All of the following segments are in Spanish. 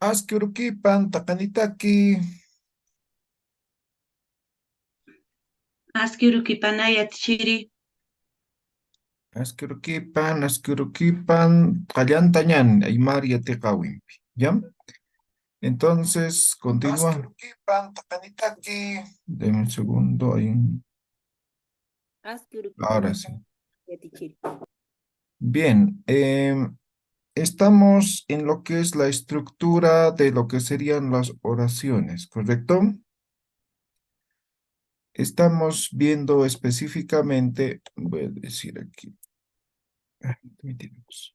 Askurukipan, takanitaki, Askirukipanaya chiri. askurukipan, qallantañan, aymar yatiqawinpi. ¿Ya? Entonces, continúa. Askurukipan, takanitaki. Deme un segundo, ahora Askurukipanata sí. yatichiri. Bien, estamos en lo que es la estructura de lo que serían las oraciones, ¿correcto? Estamos viendo específicamente, voy a decir aquí, permitimos,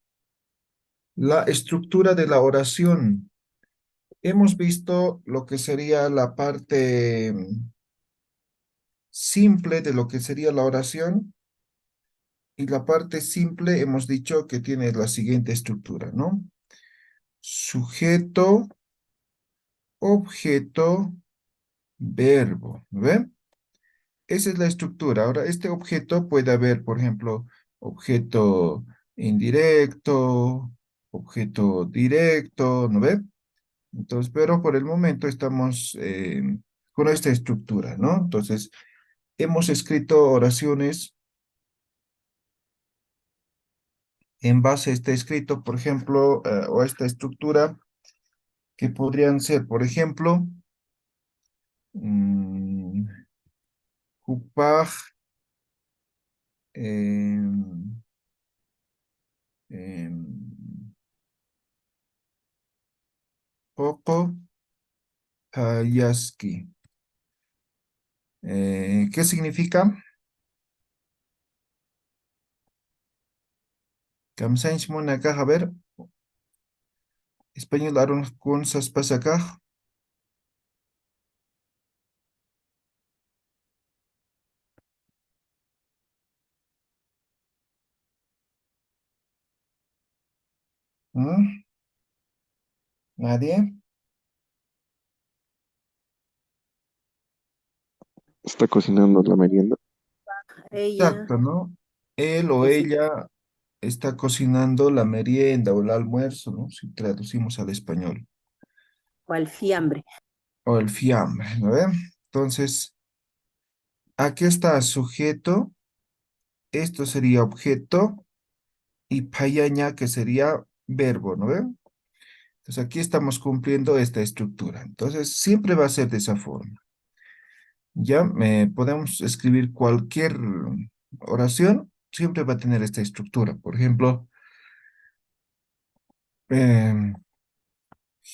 la estructura de la oración. Hemos visto lo que sería la parte simple de lo que sería la oración y la parte simple hemos dicho que tiene la siguiente estructura, ¿no? Sujeto, objeto, verbo, ¿ve? Esa es la estructura. Ahora, este objeto puede haber, por ejemplo, objeto indirecto, objeto directo, ¿no ve? Entonces, pero por el momento estamos con esta estructura, ¿no? Entonces, hemos escrito oraciones en base a este escrito, por ejemplo, o a esta estructura, que podrían ser, por ejemplo, mm, Jupaj, em, em, Joco, Hayaski. ¿Qué significa? Kamsainch acá, a ver, español Aaron con acá. ¿Nadie? Está cocinando la merienda. Ella Exacto, ¿no? Él o cocina ella está cocinando la merienda o el almuerzo, ¿no? Si traducimos al español. cual fiambre. O el fiambre, ¿no ve? Entonces, aquí está sujeto, esto sería objeto, y payaña, que sería verbo, ¿no ve? Entonces, aquí estamos cumpliendo esta estructura. Entonces, siempre va a ser de esa forma. Ya podemos escribir cualquier oración, siempre va a tener esta estructura. Por ejemplo, eh,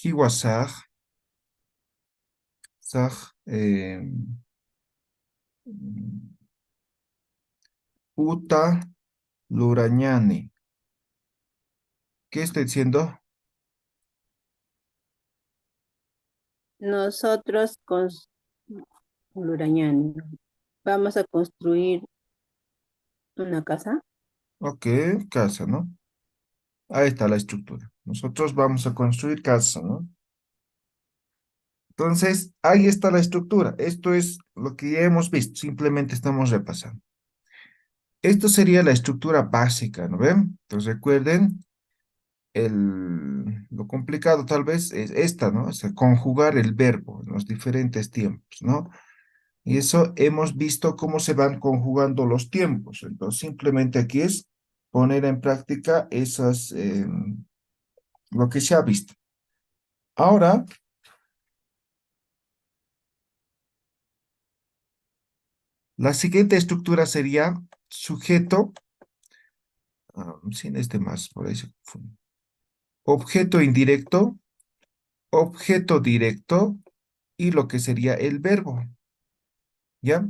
hiwasaj, saj, uta, lurañani. ¿Qué estoy diciendo? Nosotros con Lurañani vamos a construir una casa. Ok, casa, ¿no? Ahí está la estructura. Nosotros vamos a construir casa, ¿no? Entonces, ahí está la estructura. Esto es lo que ya hemos visto. Simplemente estamos repasando. Esto sería la estructura básica, ¿no ven? Entonces, recuerden, lo complicado tal vez es esta, ¿no? O sea, conjugar el verbo en los diferentes tiempos, ¿no? Y eso hemos visto cómo se van conjugando los tiempos. Entonces, simplemente aquí es poner en práctica lo que se ha visto. Ahora, la siguiente estructura sería sujeto, sin este más, por ahí se confunde. Objeto indirecto, objeto directo y lo que sería el verbo, ¿ya?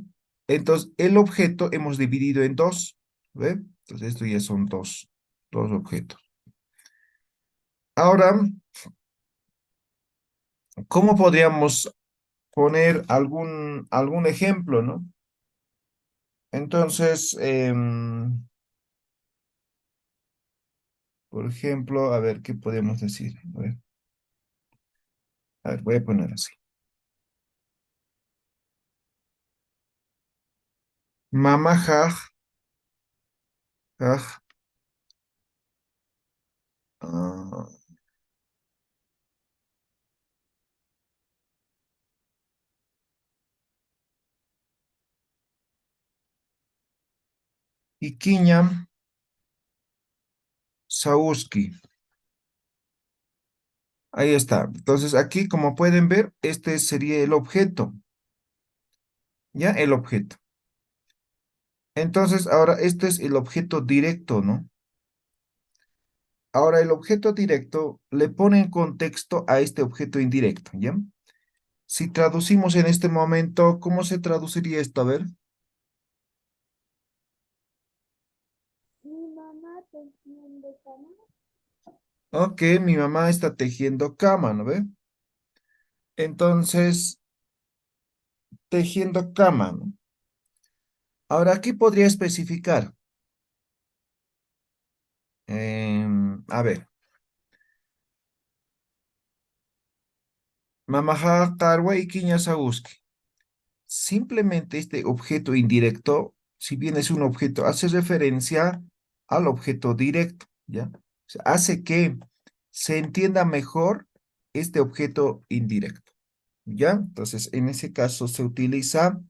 Entonces, el objeto hemos dividido en dos, ¿ve? Entonces, esto ya son dos objetos. Ahora, ¿cómo podríamos poner algún ejemplo, ¿no? Entonces, por ejemplo, a ver, ¿qué podemos decir? A ver, voy a poner así. Mama haj, haj, ah, Iquiña Sauski. Ahí está. Entonces aquí, como pueden ver, este sería el objeto. ¿Ya? El objeto. Entonces, ahora este es el objeto directo, ¿no? Ahora el objeto directo le pone en contexto a este objeto indirecto, ¿ya? Si traducimos en este momento, ¿cómo se traduciría esto? A ver. Mi mamá tejiendo cama. Ok, mi mamá está tejiendo cama, ¿no ve? Entonces, tejiendo cama, ¿no? Ahora aquí podría especificar. A ver, mamaja karwa y quiña sauski. Simplemente este objeto indirecto, si bien es un objeto, hace referencia al objeto directo, ¿ya? O sea, hace que se entienda mejor este objeto indirecto, ¿ya? Entonces, en ese caso se utiliza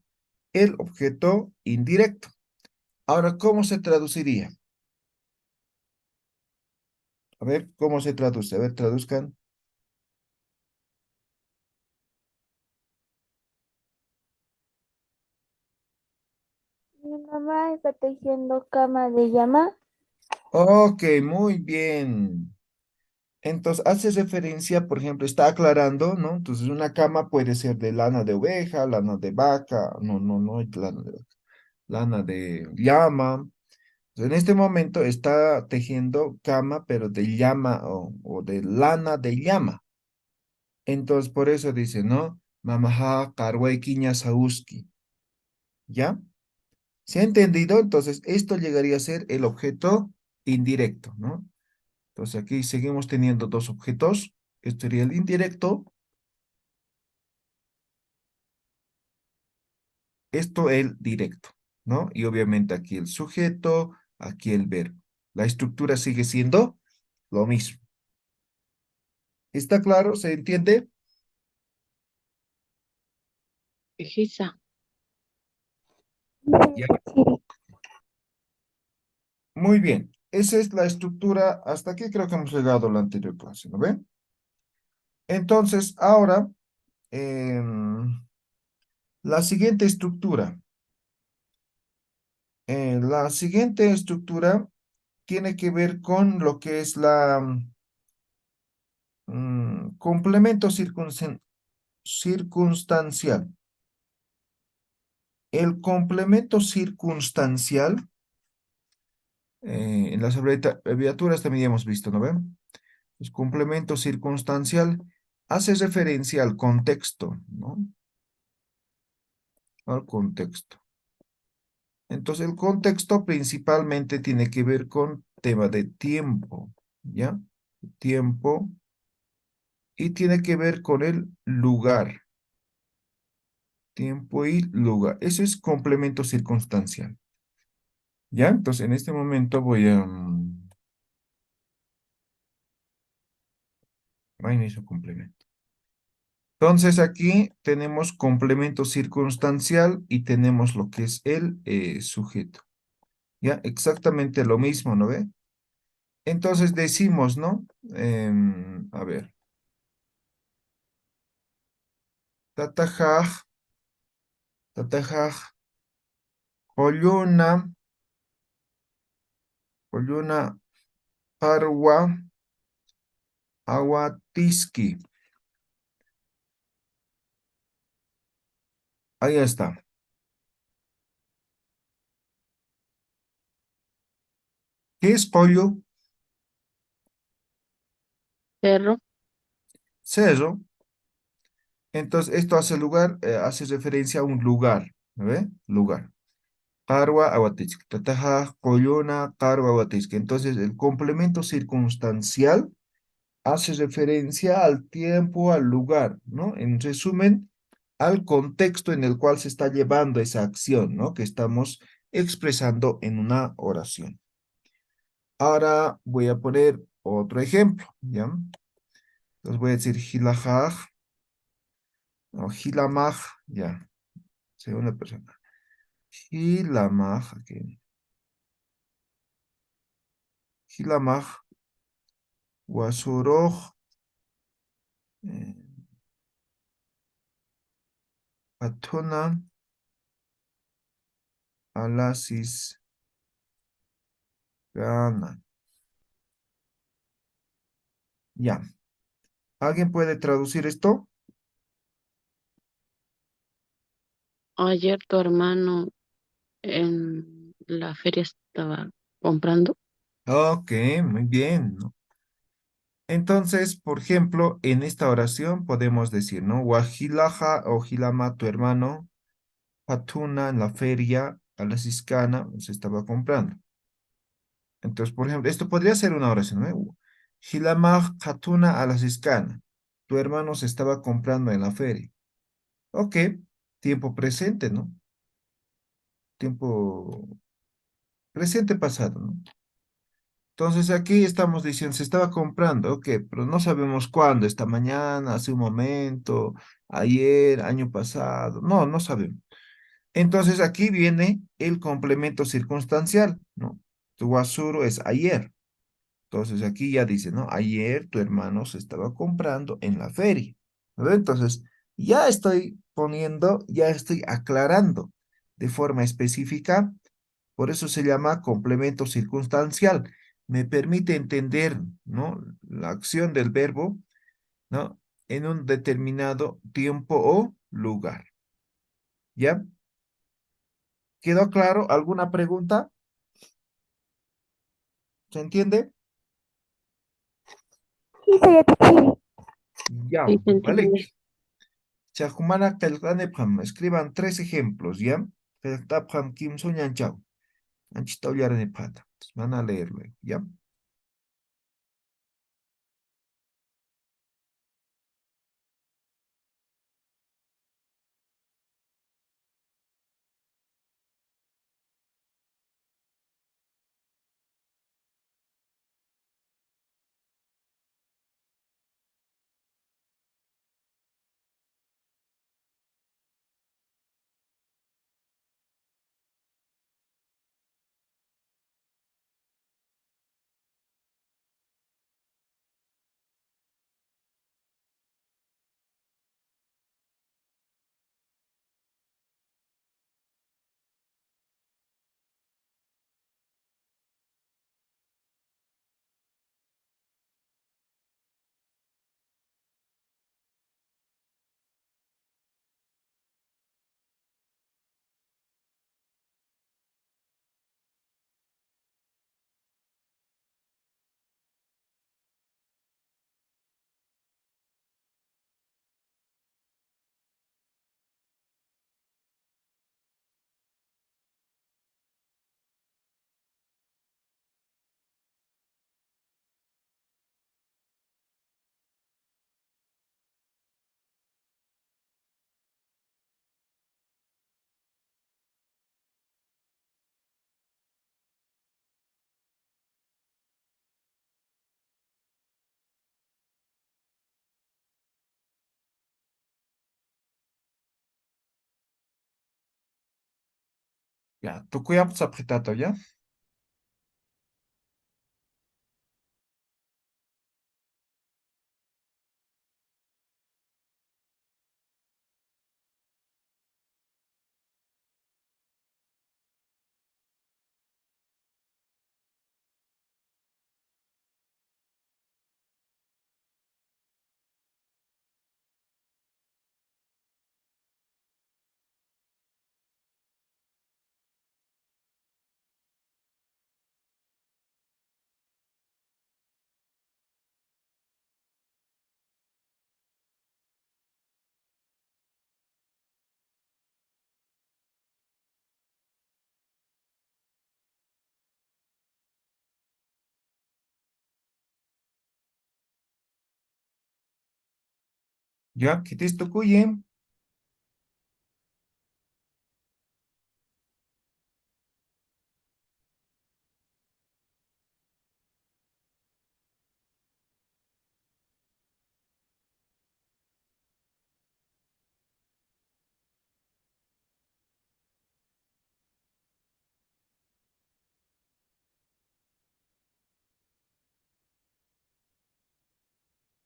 el objeto indirecto. Ahora, ¿cómo se traduciría? A ver, ¿cómo se traduce? A ver, traduzcan. Mi mamá está tejiendo cama de llama. Ok, muy bien. Entonces, hace referencia, por ejemplo, está aclarando, ¿no? Entonces, una cama puede ser de lana de oveja, lana de vaca, no es lana de vaca, lana de llama. Entonces, en este momento está tejiendo cama, pero de llama o de lana de llama. Entonces, por eso dice, ¿no? Mamaha karwaikiña sauski. ¿Ya? ¿Se ha entendido? Entonces, esto llegaría a ser el objeto indirecto, ¿no? Entonces, aquí seguimos teniendo dos objetos. Esto sería el indirecto. Esto el directo, ¿no? Y obviamente aquí el sujeto, aquí el verbo. La estructura sigue siendo lo mismo. ¿Está claro? ¿Se entiende? Hijisa. Ya. Sí. Muy bien. Esa es la estructura. Hasta aquí creo que hemos llegado a la anterior clase, ¿no ven? Entonces, ahora, la siguiente estructura. La siguiente estructura tiene que ver con lo que es la complemento circunstancial. El complemento circunstancial, en las abreviaturas también hemos visto, ¿no ven? El complemento circunstancial hace referencia al contexto, ¿no? Al contexto. Entonces, el contexto principalmente tiene que ver con tema de tiempo, ¿ya? Tiempo y tiene que ver con el lugar. Tiempo y lugar. Eso es complemento circunstancial. ¿Ya? Entonces, en este momento voy a... ahí me hizo complemento. Entonces, aquí tenemos complemento circunstancial y tenemos lo que es el sujeto. ¿Ya? Exactamente lo mismo, ¿no ve? Entonces decimos, ¿no? A ver. Tatajaj, tatajaj, Polluna, Polluna, Parwa, Aguatiski. Ahí está. ¿Qué es pollo? Perro. Cerro. Entonces, esto hace lugar, hace referencia a un lugar, ¿no ve? Lugar. Carwa Aguatisque. Tataja, Coyona, Carwa Aguatisque. Entonces, el complemento circunstancial hace referencia al tiempo, al lugar, ¿no? En resumen, al contexto en el cual se está llevando esa acción, ¿no? Que estamos expresando en una oración. Ahora voy a poner otro ejemplo, ¿ya? Entonces voy a decir hilajaj o hilamaj, ya, segunda persona. Hilamaj, aquí. hilamaq wasuruq eh, qhatuna alasis gana. Ya. ¿Alguien puede traducir esto? Ayer tu hermano en la feria estaba comprando. Ok, muy bien, ¿no? Entonces, por ejemplo, en esta oración podemos decir, ¿no? Wahilaja o Hilama, tu hermano, Hatuna en la feria, a la Ciscana, se estaba comprando. Entonces, por ejemplo, esto podría ser una oración, ¿no? Hilama Hatuna a la Ciscana. Tu hermano se estaba comprando en la feria. Ok, tiempo presente, ¿no? Tiempo presente pasado, ¿no? Entonces aquí estamos diciendo, se estaba comprando, ok, pero no sabemos cuándo, esta mañana, hace un momento, ayer, año pasado, no, no sabemos. Entonces aquí viene el complemento circunstancial, ¿no? Tu wasuru es ayer. Entonces aquí ya dice, ¿no? Ayer tu hermano se estaba comprando en la feria, ¿no? Entonces ya estoy poniendo, ya estoy aclarando de forma específica, por eso se llama complemento circunstancial. Me permite entender, ¿no? La acción del verbo, ¿no? En un determinado tiempo o lugar. ¿Ya? ¿Quedó claro? ¿Alguna pregunta? ¿Se entiende? Sí, soy Atichiri. Ya, Sí, se vale. entiende. Chahumana kelqanepam, escriban 3 ejemplos, ¿ya? Kelqtapam kim soñanchau. Anchita pata. Van a leer luego, ¿ya? Ya, tukuyam apretado, ¿ya? Ya, kitis tukuyem.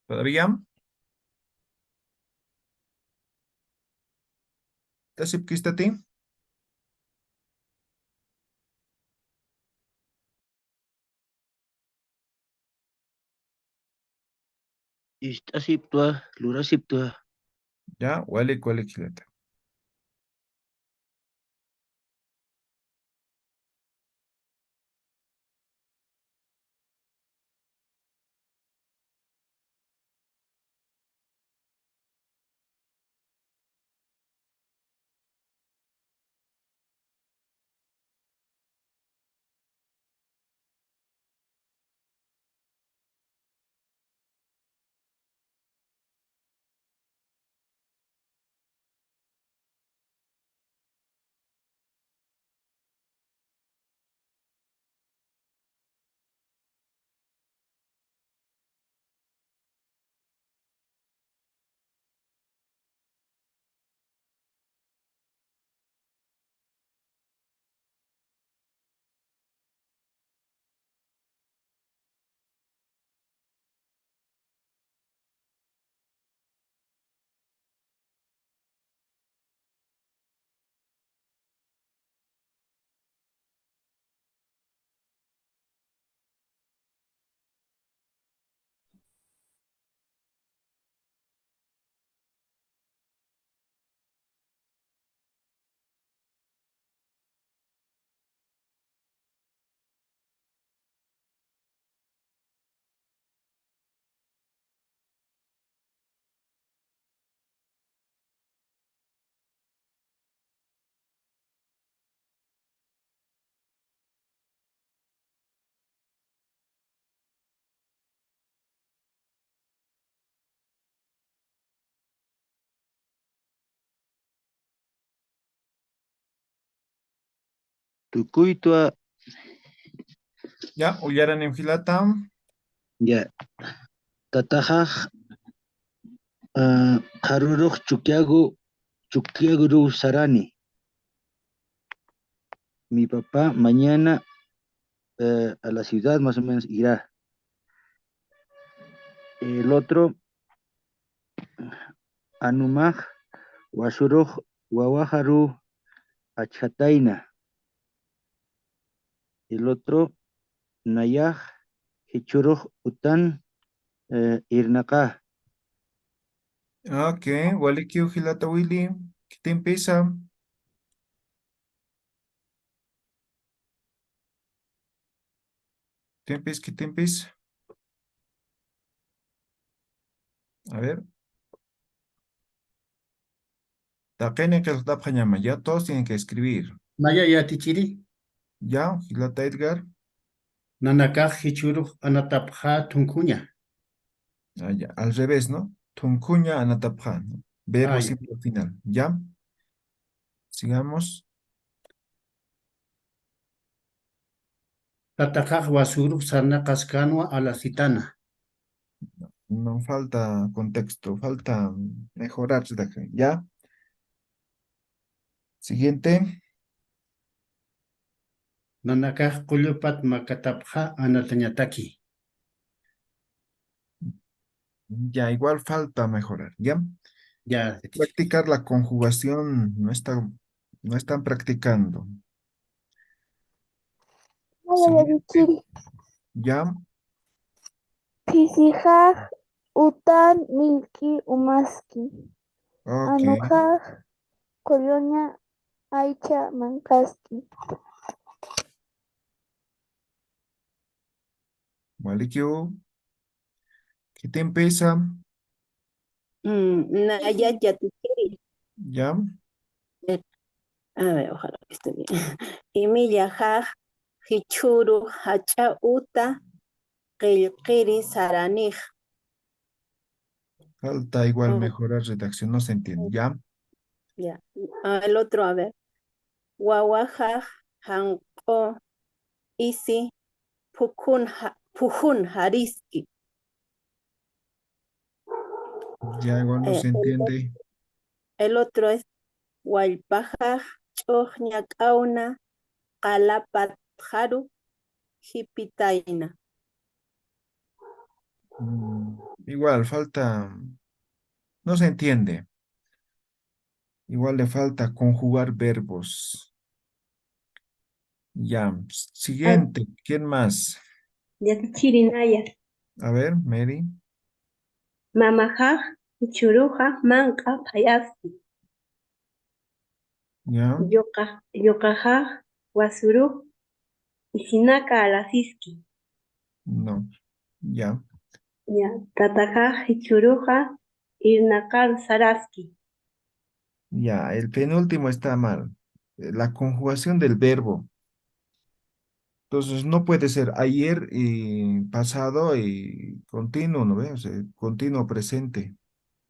¿Todavía? ¿Tasip kistati? Istasiptua, lurasiptua. Ya, walik walik hilata. Tukuytua, Ya, uyaran en hilata. ya. Tatajaj, haruruj chukiaguru sarani. Mi papá mañana a la ciudad más o menos irá. El otro, Anumaj, Wasuruj, Wawaharu, Achataina. El otro, Nayaj, Hichuruj, Utan, Irnaka. Ok, walik hilata Willy. ¿Qué te empieza? Tempes, ¿qué tempes? A ver. Taqene que ya todos tienen que escribir. Maya ya tichiri. Ya, hilata Edgar. Nanakaj hichuruj anatapja tunkuña. Ah, ya, al revés, ¿no? Tunkuña anatapja, ¿no? Verbo Ah, ya. simple final. Ya, sigamos. Tatakaj wasuruj sarna kaskanwa a la citana. No falta contexto, falta mejorar. Ya, siguiente. Nanakaj kulupat makatapja anatañataki. Ya, igual falta mejorar. Ya, Ya, teacher. practicar la conjugación no están practicando. Hola, Siguiente. Yadichiri. Ya, Sisijaj, Utan, Milki, Umaski. ok. Anujaj, Colonia, Aicha, Mankaski. Malikio, ¿qué te empieza? Naya ya tichiri. Ya, A ver, ojalá que esté bien. Imillajaj, Hichuru, Hacha, Uta, Qillqiri, Saranij. falta igual Oh, mejorar redacción, no se entiende. Ya, ya. El otro, a ver. Wawajaj, Hanko, Isi, Pujun, Hariski. ya igual no se entiende. El otro es Walpajaj, Choñacauna, Calapatjaru, Hipitaina. Igual, falta, no se entiende. Igual le falta conjugar verbos. Ya, Ay, siguiente, ¿quién más? chirinaya. A ver, Mary. Mamajaj, churuja, manka, payaspi. Ya, Yokajaj, wasuru, isinaka alasiski. no, ya, Ya, tatajaj, churuja, irnakal saraski. ya. El penúltimo está mal. La conjugación del verbo. Entonces no puede ser ayer y pasado y continuo, ¿no ves? O sea, continuo presente.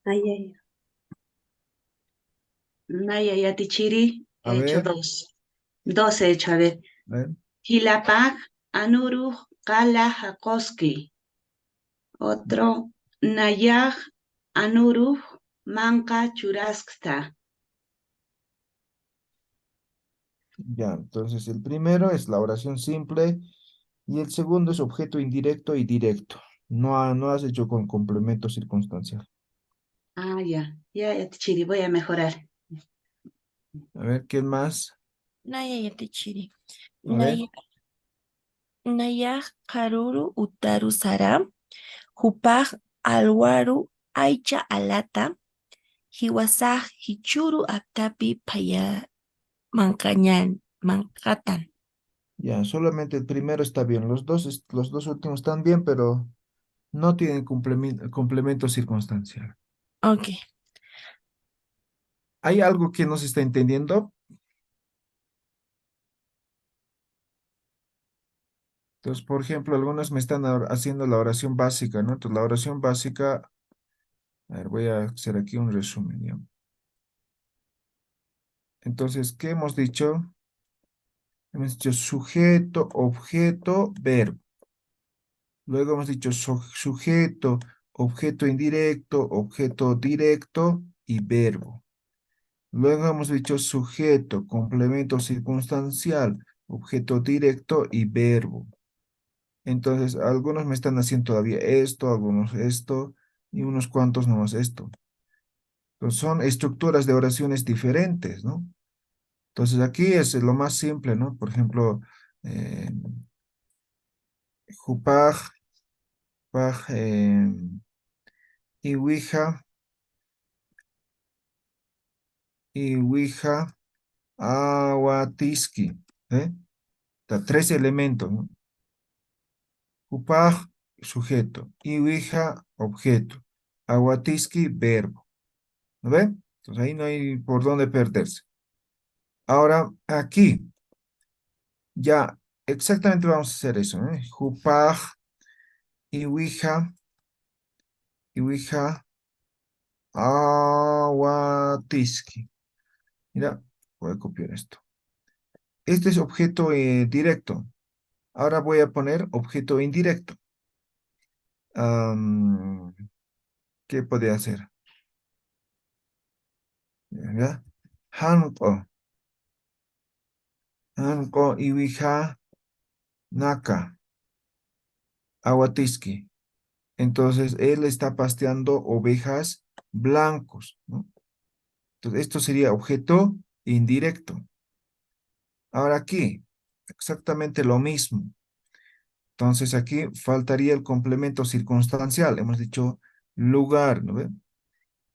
Ay, ay, Naya Yatichiri, A he hecho ver, dos. Dos he hecho, a ver. a ver. Hilapaj, Anuru, Kala, Hakoski. Otro, Nayaj, Anuru, Manka, Churaskta. Ya, entonces el primero es la oración simple y el segundo es objeto indirecto y directo. No has hecho con complemento circunstancial. Ah, ya, ya, Yatichiri, voy a mejorar. A ver, ¿quién más? Naya yatichiri. A ver, Naya, naya karuru utaru saram. Hupaj alwaru aicha alata. Hiwasaj hichuru aptapi paya mankañan, mankatan. ya, solamente el primero está bien. Los dos últimos están bien, pero no tienen complemento circunstancial. Ok. ¿Hay algo que no se está entendiendo? Entonces, por ejemplo, algunos me están haciendo la oración básica, ¿no? Entonces, la oración básica, a ver, voy a hacer aquí un resumen, ¿ya? Entonces, ¿qué hemos dicho? Hemos dicho sujeto, objeto, verbo. Luego hemos dicho sujeto, objeto indirecto, objeto directo y verbo. Luego hemos dicho sujeto, complemento circunstancial, objeto directo y verbo. Entonces, algunos me están haciendo todavía esto, algunos esto, y unos cuantos nomás esto. Entonces, son estructuras de oraciones diferentes, ¿no? Entonces, aquí es lo más simple, ¿no? Por ejemplo, eh, jupaj, paj, iwija, iwija, awatiski, ¿eh? Tres elementos, ¿no? Jupaj, sujeto, iwija, objeto, awatiski, verbo, ¿no ven? Entonces, ahí no hay por dónde perderse. Ahora, aquí, ya exactamente vamos a hacer eso, ¿eh? Jupaj, iwija, iwija, awatiski. Mira, voy a copiar esto. Este es objeto directo. Ahora voy a poner objeto indirecto. Am, ¿Qué podría hacer? ¿Ya? Hanko, hanko, iwija, naka, awatiski. Entonces, él está pasteando ovejas blancos, ¿no? Entonces, esto sería objeto indirecto. Ahora aquí, exactamente lo mismo. Entonces, aquí faltaría el complemento circunstancial. Hemos dicho lugar, ¿no ve?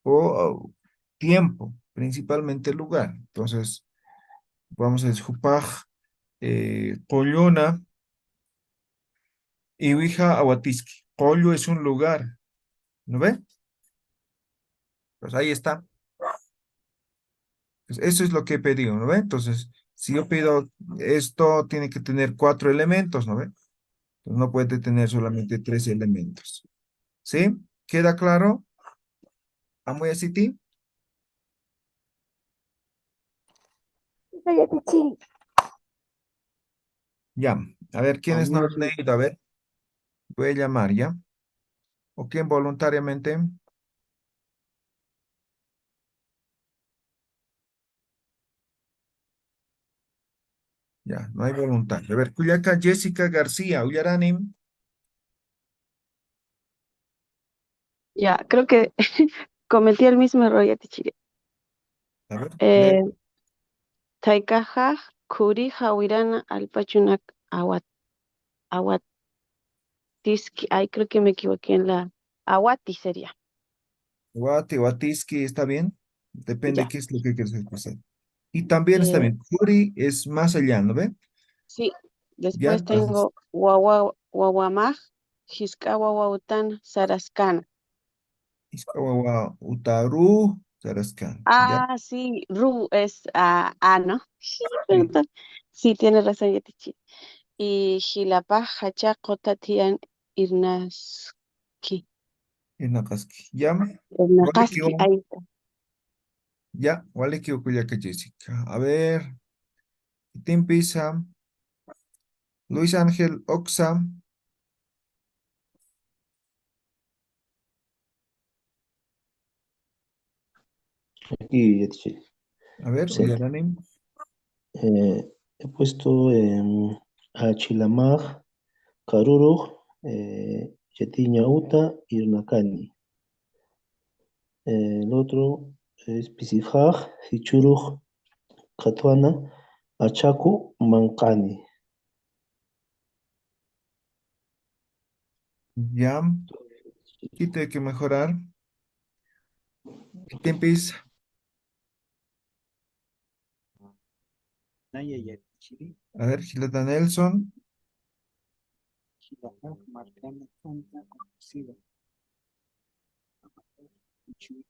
O tiempo, principalmente lugar. Entonces, vamos a decir, Jupaj, Collona, Iwija, Awatiski. Collo es un lugar, ¿no ve? Pues ahí está. Pues eso es lo que he pedido, ¿no ve? Entonces, si yo pido esto, tiene que tener 4 elementos, ¿no ve? Entonces, no puede tener solamente 3 elementos. ¿Sí? ¿Queda claro? ¿Amoy City? Naya yatichiri. Ya. A ver, ¿quiénes no han Amuyo, leído? A ver, voy a llamar, ¿ya? ¿O quién voluntariamente? Ya, no hay voluntad. A ver, Culiaca Jessica García, Uyaranim. Ya, creo que cometí el mismo error, ya te chiré. A ver, Eh, Taikaja, Kuri, Hawirana, Alpachunak, Awatiski. Ay, creo que me equivoqué en la. Awati sería. Guate, Guatiski, ¿está bien? Depende Ya. qué es lo que quieres expresar. Y también está Eh, bien. Curi es más allá, ¿no ve? sí. Ya, Después entonces, tengo Wawamaj, Hiskawawaután, Sarascana. Iskawawa, Utaru, Sarascan. Ya, Ah, sí, Ru es ¿no? sí, Perdón. Sí, tienes razón, ya te chiré. Y Jilapaj, Hachako, Tatian, Irnaski. Inakaski. Ya, Irnakaski, Walikio, ahí está. ya, Walikio, Kuyaka Jessica. A ver, Tim Pisa, Luis Ángel, Oxa. Aquí, Yetiche. A ver, Sec. Uyaranim. He puesto a Chilamaj, Karuru, Yetiña Uta y Nakani. El otro es Pisifaj, Hichuruj, Katuana, Achaku, Mancani. Ya, aquí hay que mejorar. Tim Pisa. Naya Yachiri, A ver, Gilada Nelson. Chilapaj, Marcana, Canta, Conocido, Churi,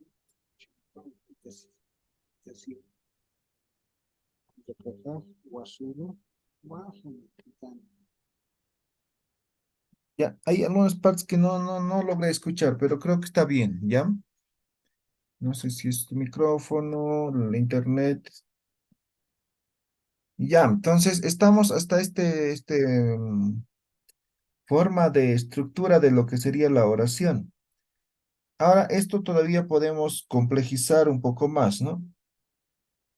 Churi, Yakaraj, Wasuru, Wahumitán. Ya, hay algunas partes que no logré escuchar, pero creo que está bien, ¿ya? No sé si es tu micrófono, el internet. Ya, entonces estamos hasta forma de estructura de lo que sería la oración. Ahora, esto todavía podemos complejizar un poco más, ¿no?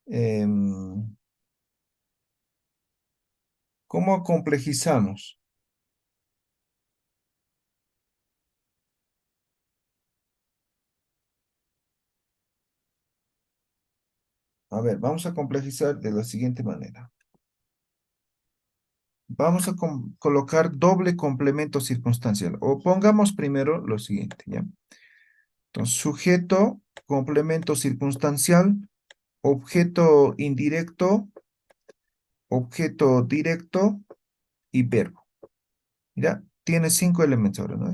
Em, ¿Cómo complejizamos? A ver, vamos a complejizar de la siguiente manera. Vamos a colocar doble complemento circunstancial. O pongamos primero lo siguiente, ¿ya? Entonces, sujeto, complemento circunstancial, objeto indirecto, objeto directo y verbo. Mira, tiene 5 elementos ahora, ¿no?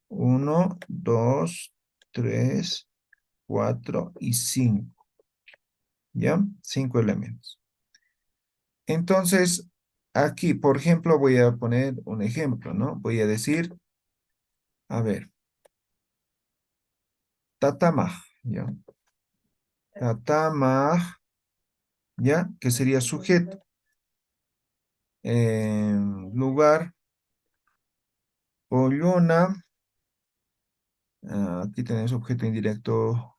1, 2, 3, 4 y 5. ¿Ya? 5 elementos. Entonces, aquí, por ejemplo, voy a poner un ejemplo, ¿no? Voy a decir, a ver, tatamaj, ¿ya? Tatamaj, ¿ya? Que sería sujeto. Lugar, Pollona. Aquí tenés objeto indirecto.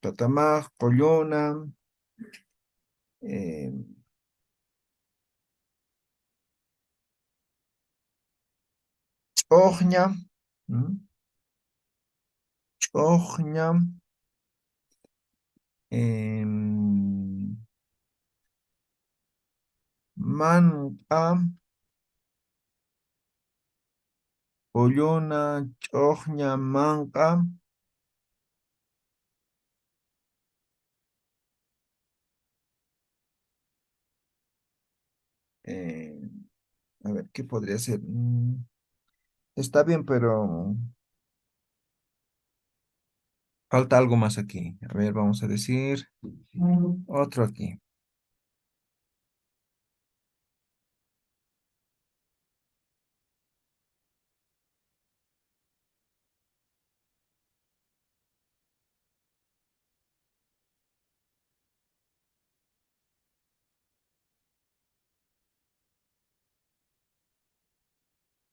Tatamaj, Pollona. eh, Chojña. Chojña. em, Manca. Pollona, Chojña, Manca. eh, a ver, ¿qué podría ser? Está bien, pero falta algo más aquí. A ver, vamos a decir otro aquí.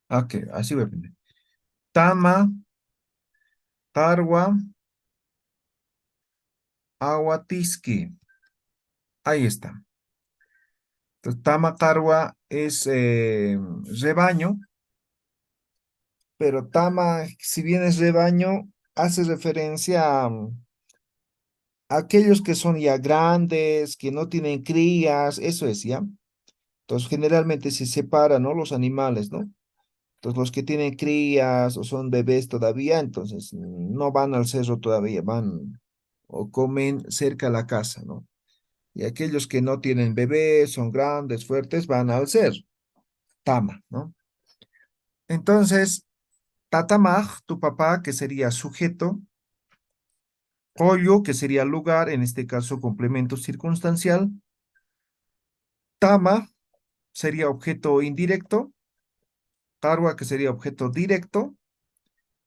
Ok, así voy a poner. Tama, Tarwa, Aguatiski. Ahí está. Entonces, Tama, Tarwa es rebaño, pero tama, si bien es rebaño, hace referencia a aquellos que son ya grandes, que no tienen crías, eso es, ¿ya? Entonces, generalmente se separan, ¿no? Los animales, ¿no? Entonces, los que tienen crías o son bebés todavía, entonces no van al cerro todavía, van o comen cerca a la casa, ¿no? Y aquellos que no tienen bebés, son grandes, fuertes, van al cerro, tama, ¿no? Entonces, tatamaj, tu papá, que sería sujeto, pollo, que sería lugar, en este caso complemento circunstancial, tama sería objeto indirecto, tarwa, que sería objeto directo,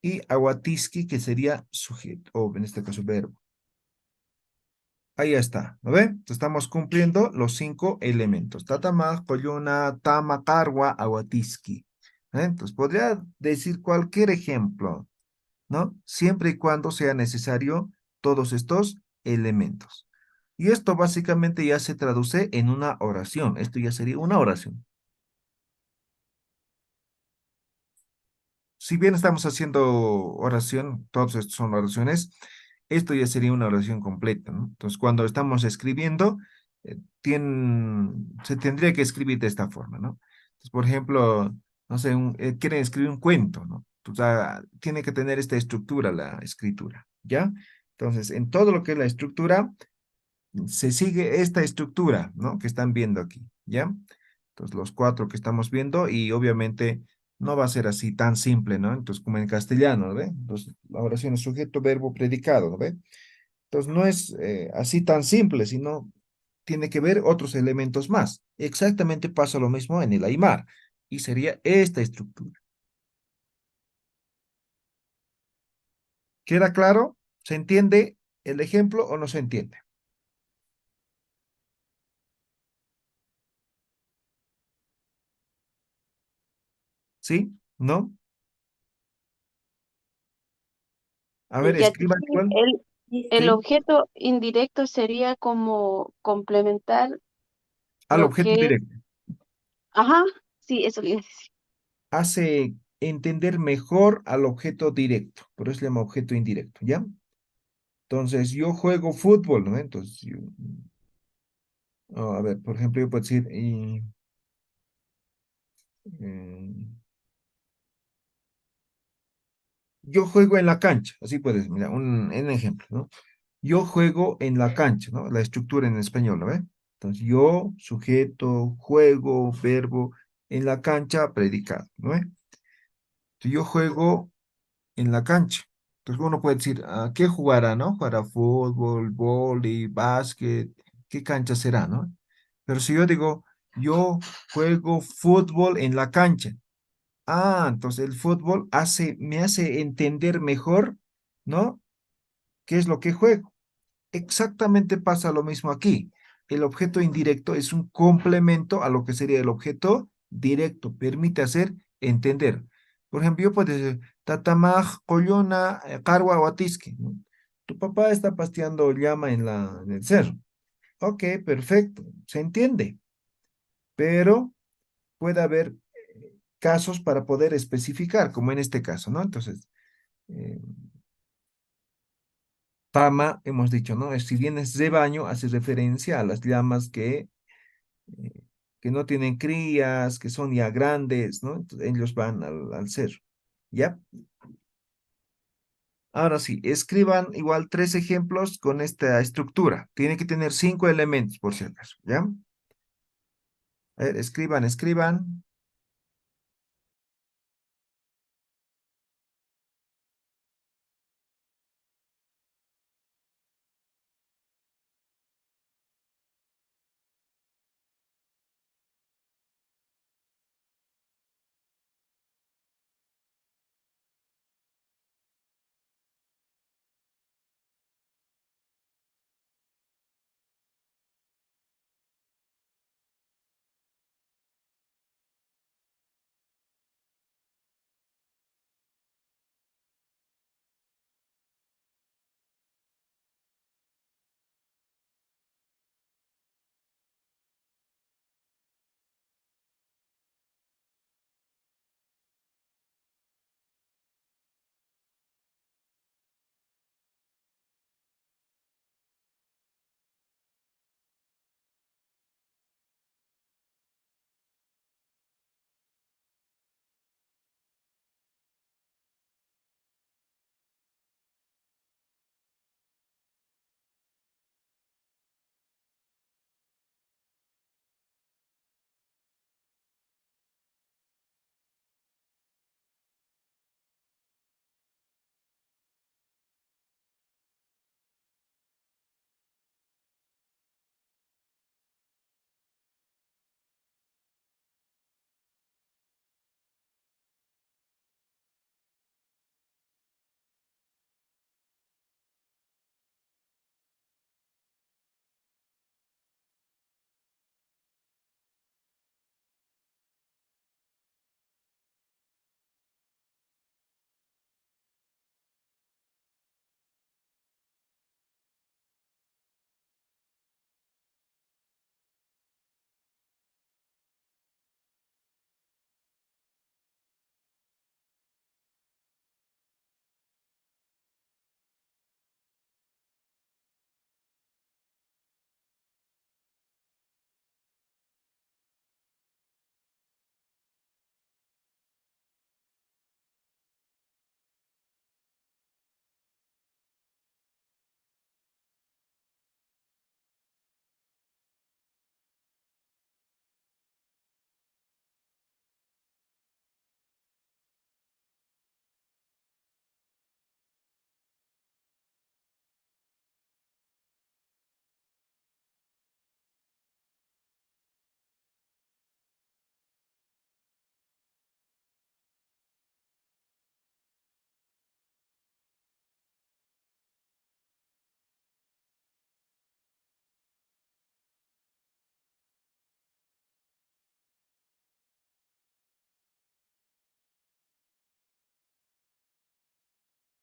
y aguatiski, que sería sujeto, o en este caso verbo. Ahí está, ¿no ve? Entonces, estamos cumpliendo los 5 elementos. Tatamaj, polluna, tama, tarwa, aguatiski. Entonces, podría decir cualquier ejemplo, ¿no? Siempre y cuando sea necesario todos estos elementos. Y esto básicamente ya se traduce en una oración. Esto ya sería una oración. Si bien estamos haciendo oración, todos estos son oraciones, esto ya sería una oración completa, ¿no? Entonces, cuando estamos escribiendo, se tendría que escribir de esta forma, ¿no? Entonces, por ejemplo, no sé, quieren escribir un cuento, ¿no? Entonces, tiene que tener esta estructura la escritura, ¿ya? Entonces, en todo lo que es la estructura, se sigue esta estructura, ¿no? Que están viendo aquí, ¿ya? Entonces, los 4 que estamos viendo y obviamente no va a ser así tan simple, ¿no? Entonces, como en castellano, ¿no ve? Entonces, la oración es sujeto, verbo, predicado, ¿no ve? Entonces, no es así tan simple, sino tiene que ver otros elementos más. Exactamente pasa lo mismo en el Aymar y sería esta estructura. ¿Queda claro? ¿Se entiende el ejemplo o no se entiende? ¿Sí? ¿No? A ver, Ya, escriban igual el ¿sí? objeto indirecto sería como complementar Al lo objeto que, directo. ajá, sí, eso le iba a decir. Hace entender mejor al objeto directo, por eso se llama objeto indirecto, ¿ya? Entonces, yo juego fútbol, ¿no? Entonces, a ver, por ejemplo, yo puedo decir, eh, yo juego en la cancha, así puedes, mira, un ejemplo, ¿no? Yo juego en la cancha, ¿no? La estructura en español, ¿no ve? Entonces, yo, sujeto, juego, verbo, en la cancha, predicado, ¿no ve? Entonces, yo juego en la cancha. Entonces uno puede decir, ¿qué jugará, no? ¿Jugará fútbol, vóley, básquet? ¿Qué cancha será, no? Pero si yo digo, yo juego fútbol en la cancha. Entonces el fútbol me hace entender mejor, ¿no? ¿Qué es lo que juego? Exactamente pasa lo mismo aquí. El objeto indirecto es un complemento a lo que sería el objeto directo. Permite hacer entender. Por ejemplo, yo puedo decir, tatamaj, coyona, carwa, guatisque, ¿no? Tu papá está pasteando llama en el cerro. Ok, perfecto. Se entiende. Pero puede haber casos para poder especificar, como en este caso, ¿no? Entonces, eh, tama, hemos dicho, ¿no? Si bien es rebaño, hace referencia a las llamas eh, que no tienen crías, que son ya grandes, ¿no? Entonces, ellos van al cerro, ¿ya? Ahora sí, escriban igual 3 ejemplos con esta estructura. Tiene que tener 5 elementos, por si acaso, ¿ya? A ver, escriban.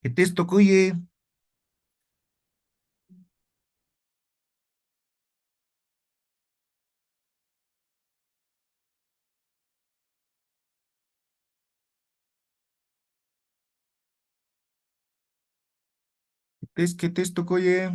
¿Qué texto, cuye? ¿Qué texto, cuye?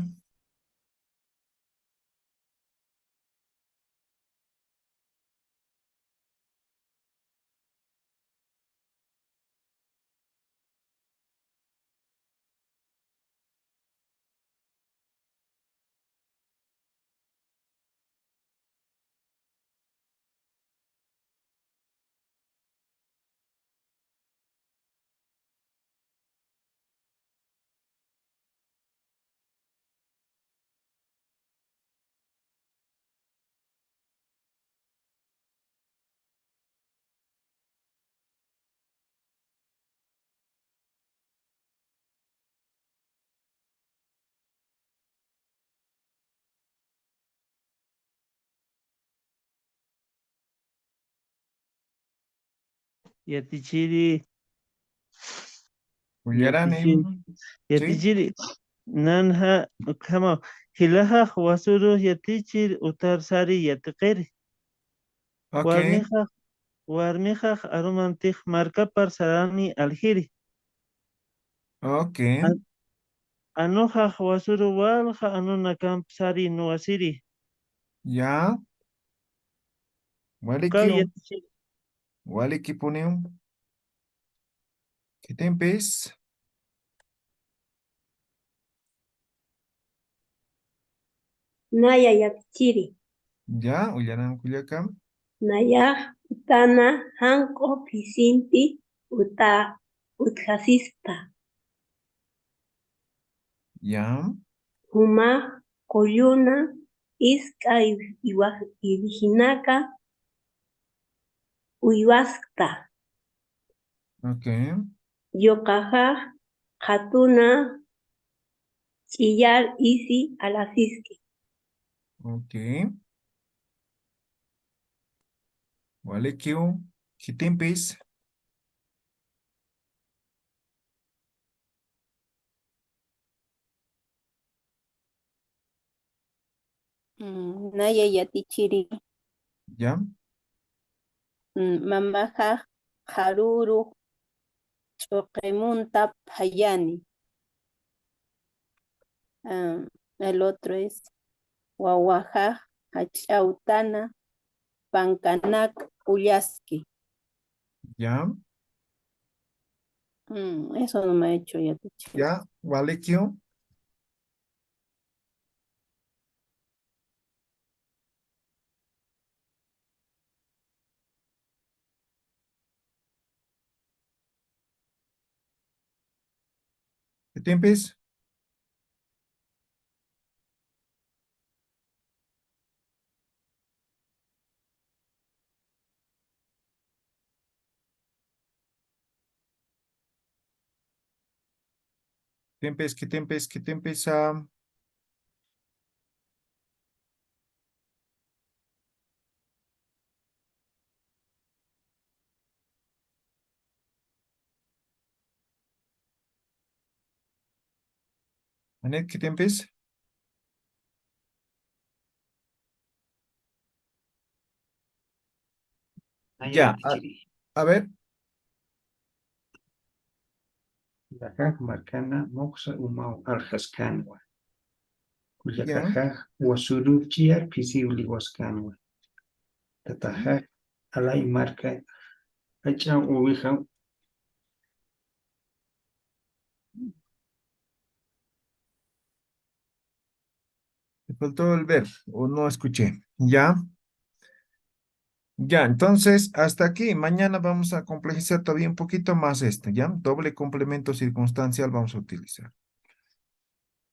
Yatichiri, Uyaranim. ¿Sí? yatichiri, nanha, kama, hilaha, wasuru, yatichiri, utarsari, yatiqiri. Ok. Warmija, arumantij, marca parsarani, aljiri. Ok. Anoja, wasuru, walja, anuna kampsari, nuasiri. Ya. Kau Walikio. yatichiri. Waliki puneum. ¿Qué tempes? Naya yatichiri. Ya. Uyaran kuyakam. Nayaj utana hanko pisinpi uthasispa. Ya. Huma koyuna iska iwijinaka uywasta. Ok. Yokaja hatuna chillar isi alasiski. Ok. Walikio. ¿Qué tempes? Naya yatichiri. Ya. Mamaja haruru choqemunta payani. El otro es wawaja hachautana pankanak uyaski. Ya. Eso no me ha hecho yatichiri. Ya. Walikio. ¿Qué tempes? ¿Qué tempes? ¿Qué tempes? Anet, ¿qué tempes? Ya. A ver. Lakak markana moxa umau arjascanwa. Ya. Kuyakajaj wasuru chiar pisibli wascanwa. Tatajaj alay marca hacha ubija. Me faltó el ver o no escuché. Ya. Ya, entonces hasta aquí. Mañana vamos a complejizar todavía un poquito más esto, ¿ya? Doble complemento circunstancial vamos a utilizar.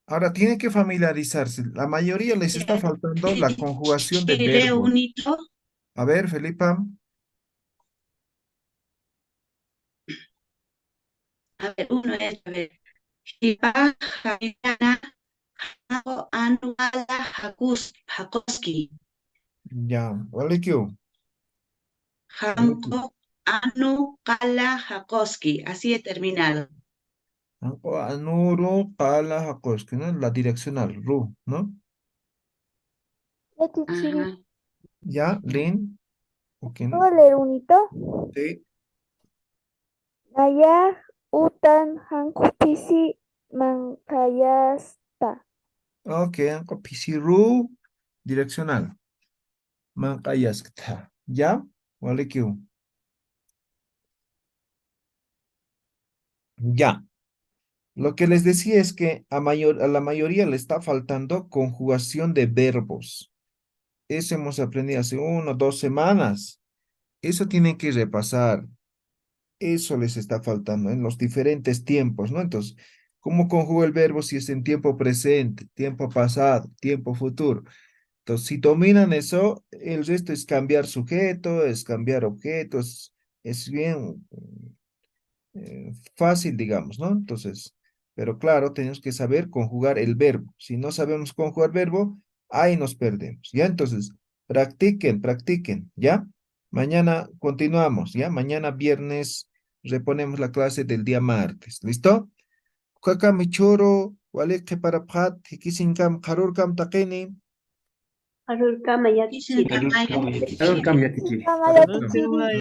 Ahora, tiene que familiarizarse. La mayoría les está faltando la conjugación de verbos. A ver, Felipa. A ver, uno es, a ver. Shipa, Jaitana, Hago, Anuala, Hakoski. Ya, ¿vale qué? Hanko, Anu, Kala, Hakoski. Así he terminado. O anuru, qala, haqos, que no la direccional, ru, ¿no? Ya, Tichiri. Ajá. Ya, Lin, ok, ¿no? ¿Puedo leer unito? Sí. Naya utan hankupisi mankayasta. Ok, anko pisiru, direccional. Mankayaskta. ¿Ya? Vale, que ya. Lo que les decía es que a la mayoría le está faltando conjugación de verbos. Eso hemos aprendido hace 1 o 2 semanas. Eso tienen que repasar. Eso les está faltando en los diferentes tiempos, ¿no? Entonces, ¿cómo conjuga el verbo si es en tiempo presente, tiempo pasado, tiempo futuro? Entonces, si dominan eso, el resto es cambiar sujeto, es cambiar objetos, es bien fácil, digamos, ¿no? Entonces, pero claro, tenemos que saber conjugar el verbo. Si no sabemos conjugar verbo, ahí nos perdemos, ¿ya? Entonces, practiquen, practiquen, ¿ya? Mañana continuamos, ¿ya? Mañana viernes reponemos la clase del día martes, ¿listo? Kaka michoro, wale que para pat, hikisinkam, karurkam takeni. Arurkama ya Kishin tichiri. kamaya. Arurkam ya tichiri. Kamaya, Karurkam. Tichiri.